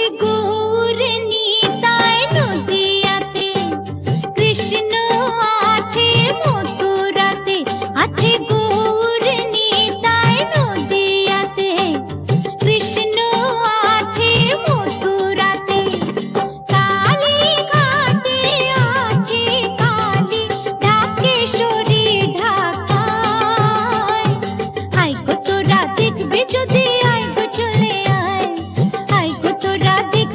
আছে গৌর নিতাই নদিয়াতে, কৃষ্ণ আছে মথুরাতে, আছে গৌর নিতাই নদিয়াতে, কৃষ্ণ আছে মথুরাতে। কালী ঘাটে আছে কালী, ঢাকেশ্বরী ঢাকায়। আয় গো তোরা দেখবে যদি, আয় গো চলে আয়, আয় গো তোরা দেখবে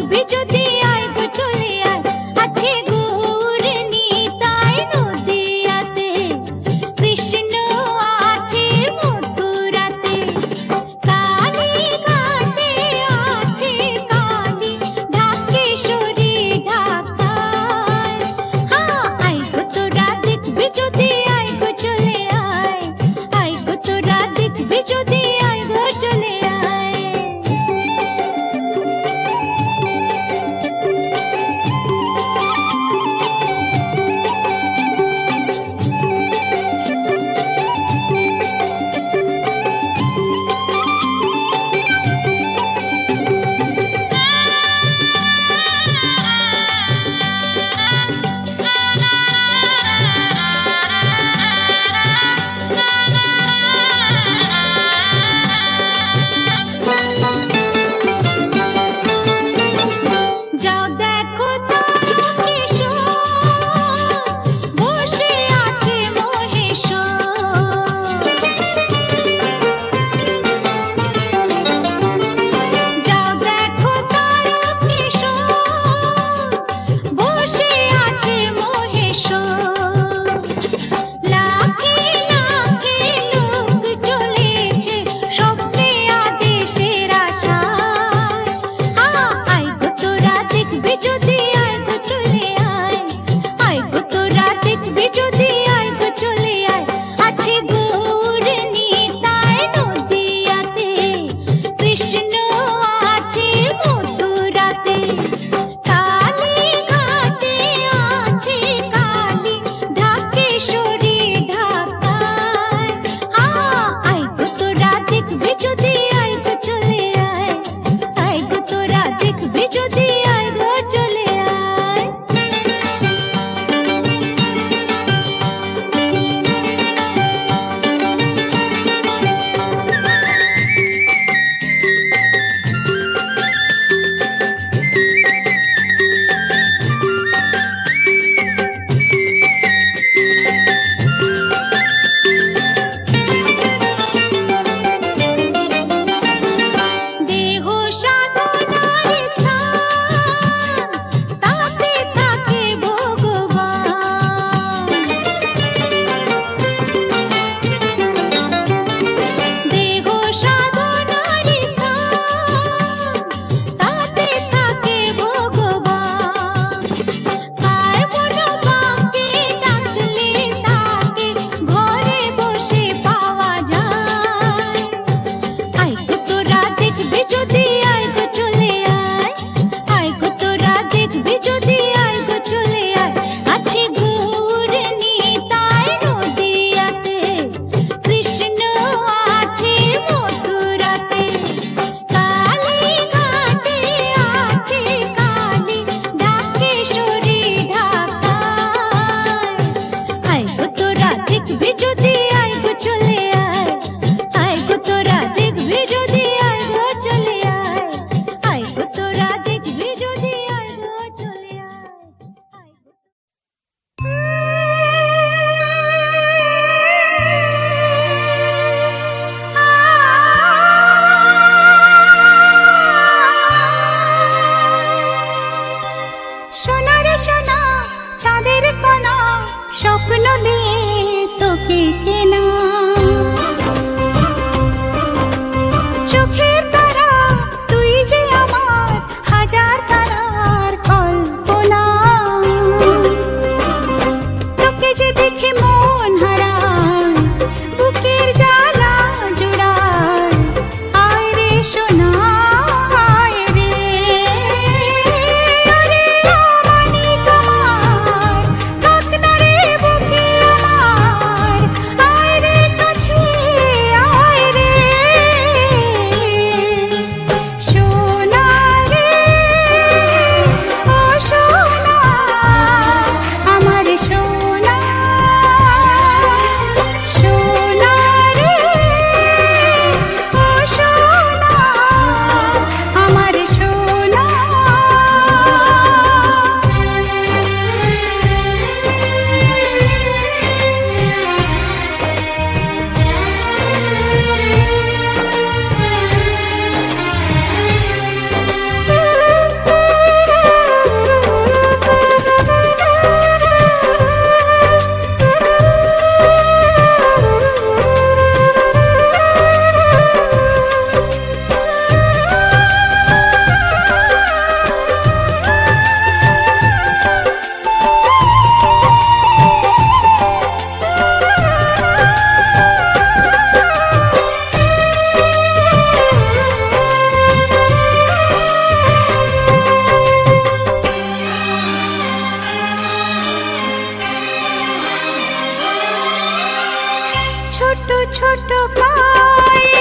ছোট পায়ে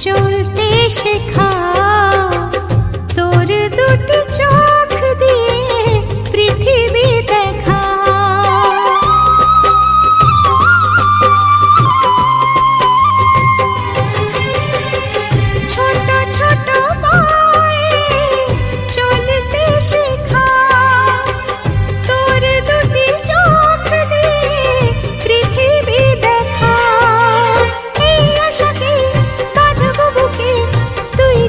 চলতে শেখা, তোর দুটি চোখ দিয়ে পৃথিবী দেখা। ছোট ছোট পায়ে চলতে শেখা, তোর দুটি চোখ দিয়ে পৃথিবী দেখা। এই আশাকে বাঁধবো বুকে, তুই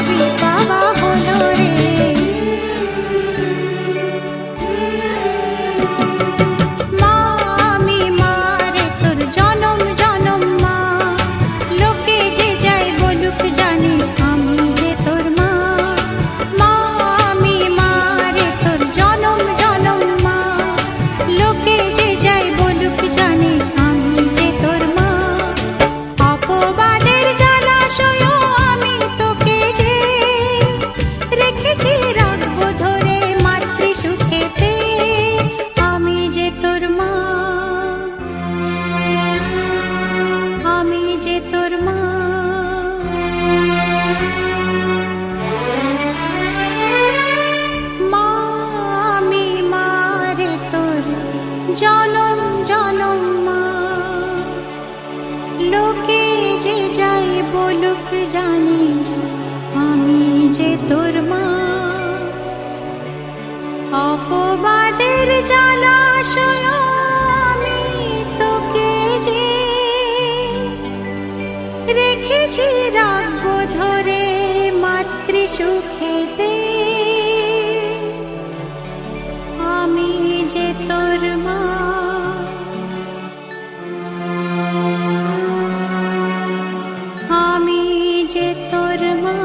সবই পাওয়া হলো রে। মা আমি মা রে তোর জনম জনম মা, লোকে যে যাই বলুক জানিস আমি যে তোর মা। মা আমি মা রে তোর জনম জনম মা, লোকে যে যাই বলুক জানিস আমি যে তোর মা। অপবাদের জলাশয় আমি তোকে যে রেখেছি রাখবো ধরে মাতৃ সুখেতে, আমি যে তোর মা, আমি যে তোর মা। মা আমি মা রে তোর জনম জনম মা, লোকে যে যাই বলুক জানিস আমি যে তোর মা। অপবাদের জলাশয় আমি তোকে যে রেখেছি রাখবো ধরে মাতৃ সুখেতে, আমি যে তোর মা, আমি যে তোর মা।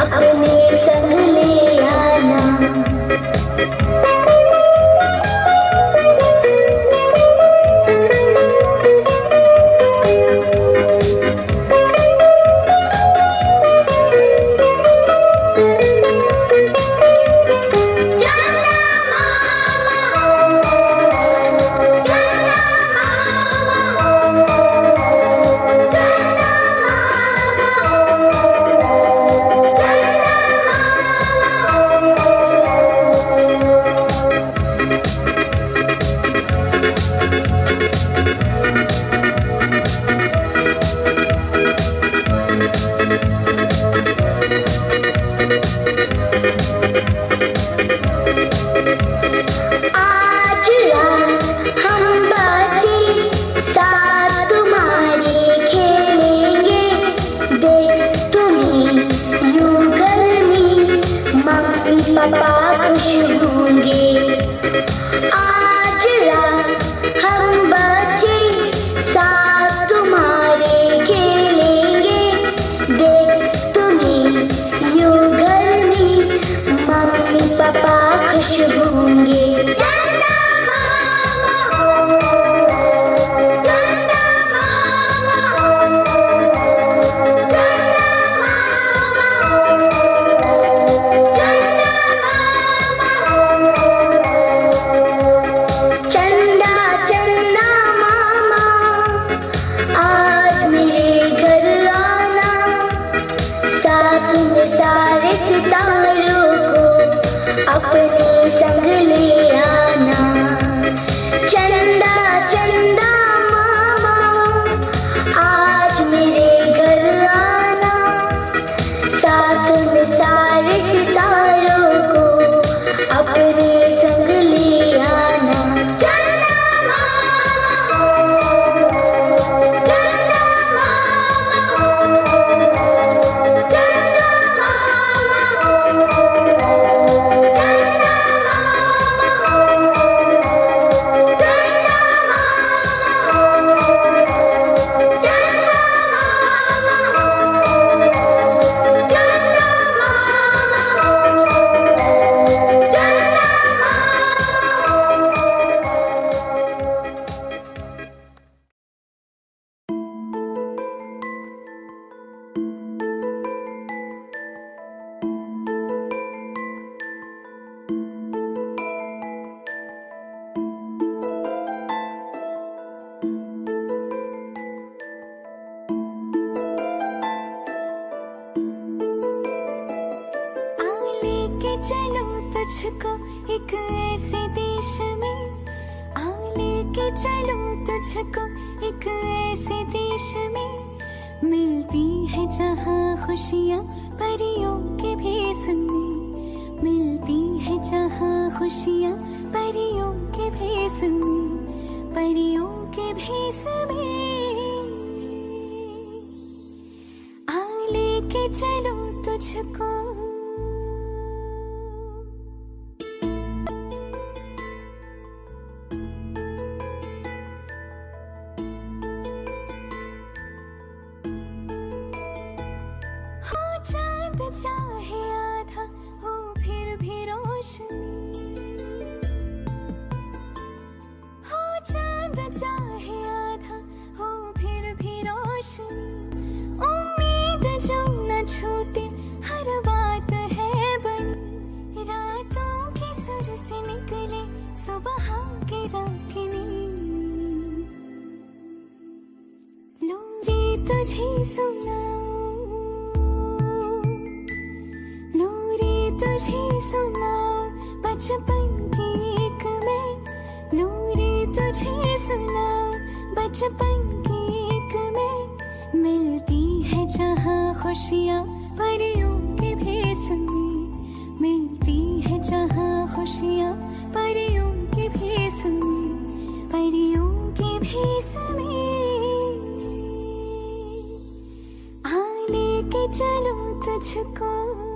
अपने संग ले आना। चलो तुझको एक ऐसे देश में, आ लेके चलो तुझको एक ऐसे देश में, मिलती है जहाँ खुशियाँ परियों के भेस में, मिलती है जहाँ खुशियाँ परियों के भेस में, परियों के भेस में। आ लेके चलो तुझको। चाहे आधा हो फिर भी रोशनी, हो चांद चाहे आधा हो फिर भी रोशनी, उम्मीद जो न छूटे हर बात है बनी, रातों के सुर से निकले सुबह के रागिनी, लो रे तुझे सुना, तुझे सुनाऊं बचपन की एक मैं, नूरे तुझे सुनाऊं बचपन की एक मैं, मिलती है जहाँ खुशियाँ परियों के भेस में, मिलती है जहाँ खुशियाँ परियों के भेस में, परियों के भेस में। आ लेके चलो तुझको।